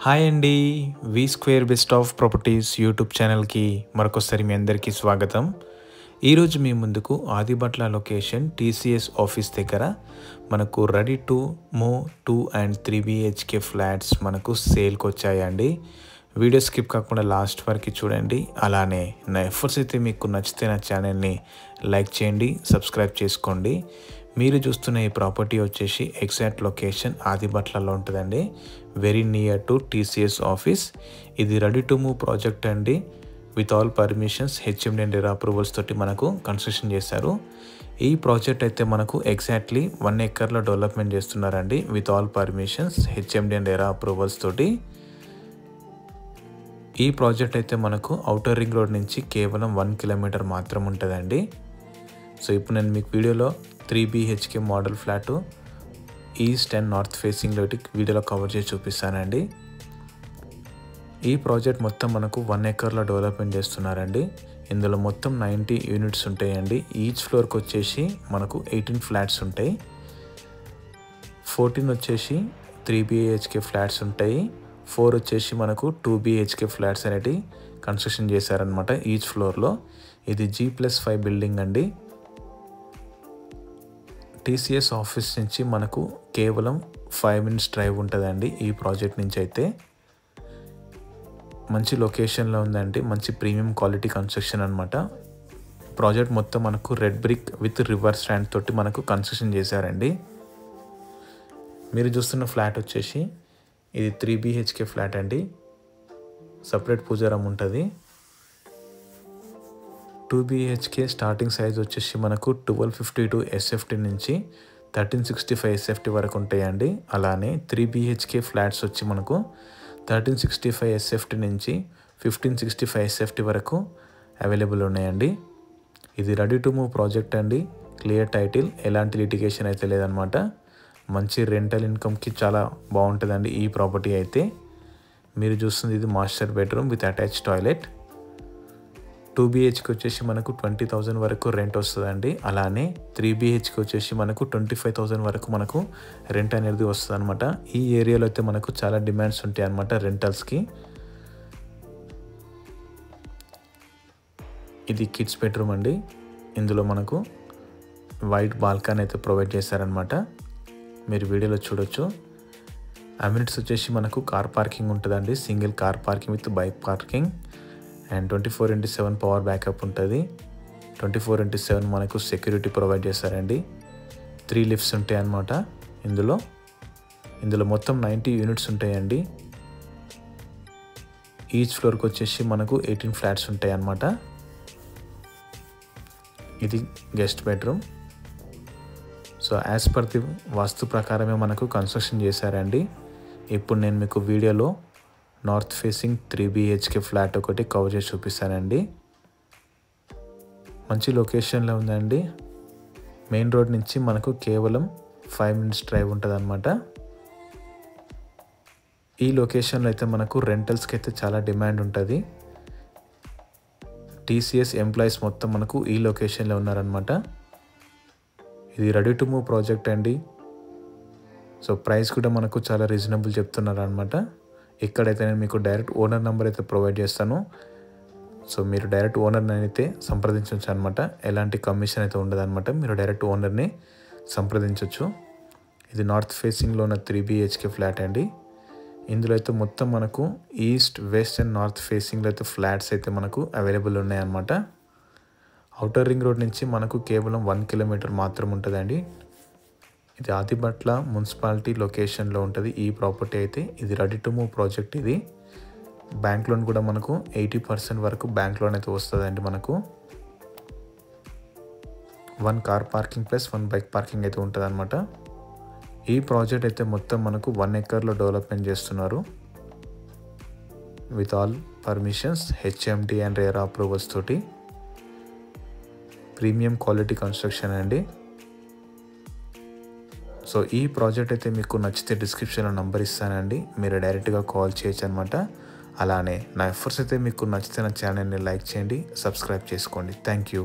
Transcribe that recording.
Hi అండి. V square best of properties YouTube ఛానల్కి మరొకసారి మీ అందరికీ స్వాగతం. ఈరోజు మీ ముందుకు ఆదిబట్ల లొకేషన్ టీసీఎస్ ఆఫీస్ దగ్గర మనకు ready to move 2 and 3 BHK flats మనకు సేల్కి వచ్చాయండి. వీడియో స్కిప్ కాకుండా లాస్ట్ వరకు చూడండి. అలానే నా ఎఫర్ట్స్ అయితే మీకు నచ్చితే నా ఛానల్ని లైక్ చేయండి, సబ్స్క్రైబ్ చేసుకోండి. మీరు చూస్తున్న ఈ ప్రాపర్టీ వచ్చేసి ఎగ్జాక్ట్ లొకేషన్ ఆదిబట్లలో ఉంటుందండి. Very near to TCS office. ఇది రెడీ టు మూవ్ ప్రాజెక్ట్ అండి. With all permissions HMD and ఎరా అప్రూవల్స్ తోటి మనకు కన్స్ట్రక్షన్ చేశారు. ఈ ప్రాజెక్ట్ అయితే మనకు ఎగ్జాక్ట్లీ 1 acreలో డెవలప్మెంట్ చేస్తున్నారండి. With all permissions HMD and ఎరా అప్రూవల్స్ తోటి. ఈ ప్రాజెక్ట్ అయితే మనకు ఔటర్ రింగ్ రోడ్ నుంచి కేవలం 1 kilometer మాత్రం ఉంటుందండి. సో ఇప్పుడు నేను మీకు వీడియోలో 3 BHK model flat east and north ఫేసింగ్లో వీడియోలో కవర్ చేసి చూపిస్తానండి. ఈ ప్రాజెక్ట్ మొత్తం మనకు 1 acreలో డెవలప్మెంట్ చేస్తున్నారండి. ఇందులో మొత్తం 90 యూనిట్స్ ఉంటాయండి. ఈచ్ ఫ్లోర్కి వచ్చేసి మనకు 18 ఫ్లాట్స్ ఉంటాయి. 14 వచ్చేసి 3 BHK ఫ్లాట్స్ ఉంటాయి. 4 వచ్చేసి మనకు 2 BHK ఫ్లాట్స్ అనేవి కన్స్ట్రక్షన్ చేశారనమాట ఈచ్ ఫ్లోర్లో. ఇది G+5 బిల్డింగ్ అండి. టీసీఎస్ ఆఫీస్ నుంచి మనకు కేవలం 5 minutes డ్రైవ్ ఉంటుందండి. ఈ ప్రాజెక్ట్ నుంచి అయితే మంచి లొకేషన్లో ఉందండి. మంచి ప్రీమియం క్వాలిటీ కన్స్ట్రక్షన్ అనమాట. ప్రాజెక్ట్ మొత్తం మనకు red brick with reverse stand తోటి మనకు కన్స్ట్రక్షన్ చేశారండి. మీరు చూస్తున్న ఫ్లాట్ వచ్చేసి ఇది 3 BHK ఫ్లాట్ అండి. సపరేట్ పూజారం ఉంటుంది. 2 BHK స్టార్టింగ్ సైజ్ వచ్చేసి మనకు 1252 SFT నుంచి 1365 SFT వరకు ఉంటాయండి. అలానే 3 BHK ఫ్లాట్స్ వచ్చి మనకు 1365 SFT నుంచి 1565 SFT వరకు అవైలబుల్ ఉన్నాయండి. ఇది రెడీ టు మూవ్ ప్రాజెక్ట్ అండి. క్లియర్ టైటిల్, ఎలాంటి లిటిగేషన్ అయితే లేదనమాట. మంచి రెంటల్ ఇన్కమ్కి చాలా బాగుంటుందండి ఈ ప్రాపర్టీ అయితే. మీరు చూస్తుంది ఇది master bedroom with attach toilet. 2 BHK వచ్చేసి మనకు 20,000 వరకు రెంట్ వస్తుందండి. అలానే 3 BHK వచ్చేసి మనకు 25,000 వరకు మనకు రెంట్ అనేది వస్తుంది అనమాట. ఈ ఏరియాలో అయితే మనకు చాలా డిమాండ్స్ ఉంటాయి అన్నమాట రెంటల్స్కి. ఇది కిడ్స్ బెడ్రూమ్ అండి. ఇందులో మనకు వైట్ బాల్కనీ అయితే ప్రొవైడ్ చేశారనమాట. మీరు వీడియోలో చూడొచ్చు. అమ్యూనిటీస్ వచ్చేసి మనకు కార్ పార్కింగ్ ఉంటుందండి. Single car parking with bike parking and 24/7 power backup ఉంటుంది. 24/7 మనకు సెక్యూరిటీ ప్రొవైడ్ చేస్తారండి. 3 లిఫ్ట్స్ ఉంటాయి అన్నమాట. ఇందులో మొత్తం 90 యూనిట్స్ ఉంటాయండి. ఈచ్ ఫ్లోర్కి వచ్చేసి మనకు 18 ఫ్లాట్స్ ఉంటాయి అన్నమాట. ఇది guest bedroom. So as per the vastu ప్రకారమే మనకు కన్స్ట్రక్షన్ చేశారండి. ఇప్పుడు నేను మీకు వీడియోలో నార్త్ ఫేసింగ్ 3 BHK ఫ్లాట్ ఒకటి కవర్ చేసి చూపిస్తానండి. మంచి లొకేషన్లో ఉందండి. మెయిన్ రోడ్ నుంచి మనకు కేవలం 5 minutes డ్రైవ్ ఉంటుంది అనమాట. ఈ లొకేషన్లో అయితే మనకు రెంటల్స్కి అయితే చాలా డిమాండ్ ఉంటుంది. టీసీఎస్ ఎంప్లాయీస్ మొత్తం మనకు ఈ లొకేషన్లో ఉన్నారనమాట. ఇది రెడీ టు మూవ్ ప్రాజెక్ట్ అండి. సో ప్రైస్ కూడా మనకు చాలా రీజనబుల్ చెప్తున్నారు అనమాట. ఇక్కడైతే నేను మీకు డైరెక్ట్ ఓనర్ నెంబర్ అయితే ప్రొవైడ్ చేస్తాను. సో మీరు డైరెక్ట్ ఓనర్ని అయితే సంప్రదించవచ్చు అనమాట. ఎలాంటి కమిషన్ అయితే ఉండదు అనమాట. మీరు డైరెక్ట్ ఓనర్ని సంప్రదించవచ్చు. ఇది నార్త్ ఫేసింగ్లో ఉన్న 3 BHK ఫ్లాట్ అండి. ఇందులో అయితే మొత్తం మనకు ఈస్ట్, వెస్ట్ అండ్ నార్త్ ఫేసింగ్లో అయితే ఫ్లాట్స్ అయితే మనకు అవైలబుల్ ఉన్నాయన్నమాట. ఔటర్ రింగ్ రోడ్ నుంచి మనకు కేవలం 1 kilometer మాత్రం ఉంటుందండి. ఇది ఆదిబట్ల మున్సిపాలిటీ లొకేషన్లో ఉంటుంది ఈ ప్రాపర్టీ అయితే. ఇది రెడీ టు మూవ్ ప్రాజెక్ట్. ఇది బ్యాంక్ లోన్ కూడా మనకు 80% వరకు బ్యాంక్ లోన్ అయితే వస్తుందండి. మనకు 1 car parking plus 1 bike parking అయితే ఉంటుంది అనమాట. ఈ ప్రాజెక్ట్ అయితే మొత్తం మనకు 1 acreలో డెవలప్మెంట్ చేస్తున్నారు. With all permissions HMD and ఎరా అప్రూవల్స్ తోటి. ప్రీమియం క్వాలిటీ కన్స్ట్రక్షన్ అండి. సో ఈ ప్రాజెక్ట్ అయితే మీకు నచ్చితే డిస్క్రిప్షన్లో నంబర్ ఇస్తానండి. మీరు డైరెక్ట్గా కాల్ చేయొచ్చు అనమాట. అలానే నా ఎఫర్ట్స్ అయితే మీకు నచ్చితే నా ఛానల్ని లైక్ చేయండి, సబ్స్క్రైబ్ చేసుకోండి. Thank you.